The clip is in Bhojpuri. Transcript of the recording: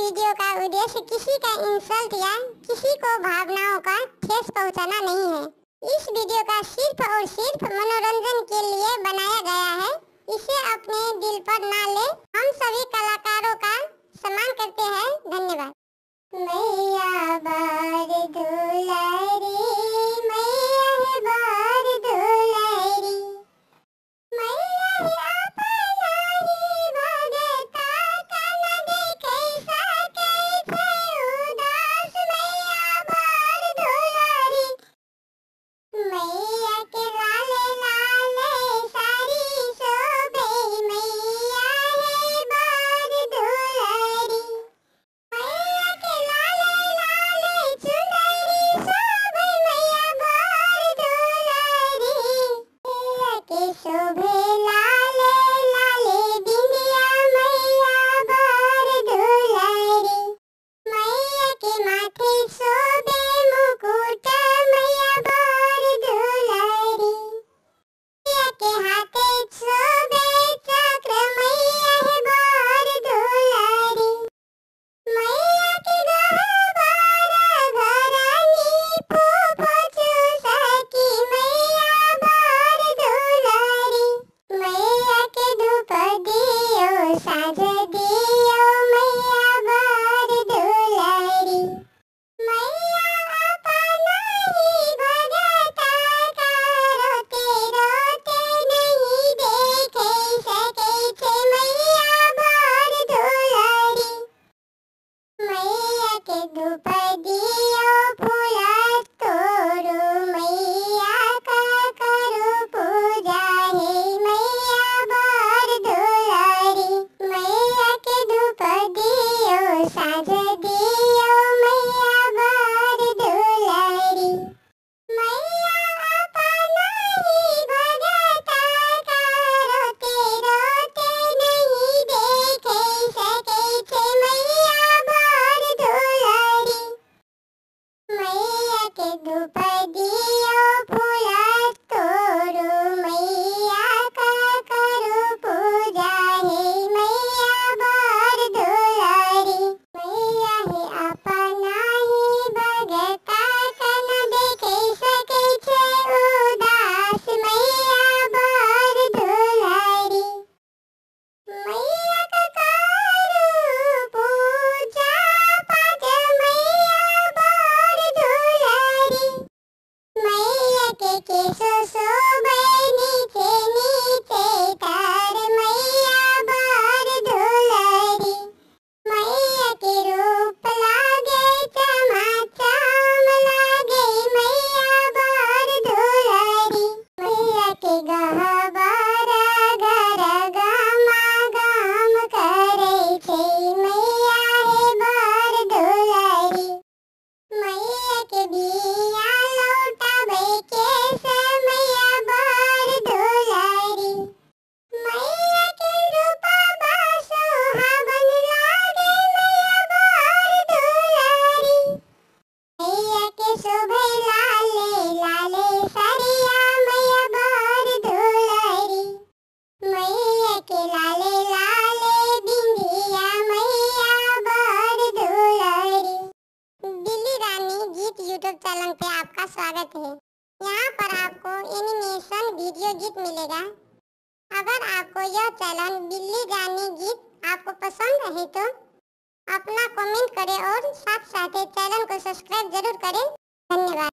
वीडियो का उद्देश्य किसी का इंसल्ट या किसी को भावनाओं का ठेस पहुंचाना नहीं है। इस वीडियो का सिर्फ और सिर्फ मनोरंजन के लिए बनाया गया है। इसे अपने दिल पर ना ले। हम सभी कलाकारों का सम्मान करते हैं। धन्यवाद। मैया बार दुलारी, मैया है बार दुलारी, मैया है अपना ही भगता तन देखे सके थे उदास, मैया बार दुलारी, मैया के लाले लाले सारी शोभे, मैया है बार दुलारी, मैया के लाले लाले चुनरी शोभे, मैया बार दुलारी, मैया के शोभे लाले लाले बिंदिया, मैया बार दुलारी, मैया के माथे शोभे मुकुट, मैया बार दुलारी, मैया के हाथे शोभे चक्र, मैया है बार दुलारी, मैया के गहवार घरानी फूफचू सकी, मैया बार दुलारी, मैया के धूप दियो साँझ दियो, मैया बार दुलारी, मैया अपना ही भगता का रोते रोते नहीं देखे सके थे, मैया बार दुलारी, मैया के धूप दियो फूल तोड़ो, मैया का करो पूजा है, मैया बार दुलारी, मैया के धूप दियो साँझ दियो, मैया बार दुलारी, मैया अपना ही भगता का रोते रोते नहीं देखे सके थे, मैया बार दुलारी, मैया के धूप दियो फूल तोड़ो, मैया का करो पूजा है, मैया बार दुलारी, मैया है अपना ही भगता तन देखे सके छे उदास, मैया बार दुलारी, मैया का करो पूजा पाठ, मैया बार दुलारी, मैया के केसो शोभे नीचे नीचे तार, मैया बार दुलारी, मैया के रूप लागे चमाचम लागे, मैया बार दुलारी, मैया के गहवार घर गामा गाम करे छे, मैया है बार दुलारी, मैया के दिया लौटावे केस, मैया बार दुलारी, मैया के रूपवा सुहावन लागे, मैया बार दुलारी, मैया के शोभे लाले लाले सरिया, मैया बार दुलारी, मैया के लाले लाले बिंदिया, मैया बार दुलारी। दिल्ली रानी गीत यूट्यूब चैनल पे आपका स्वागत है। यहाँ पर आपको एनिमेशन वीडियो गीत मिलेगा। अगर आपको यह चैनल दिल्ली रानी गीत आपको पसंद है तो अपना कमेंट करें और साथ साथ चैनल को सब्सक्राइब जरूर करें। धन्यवाद।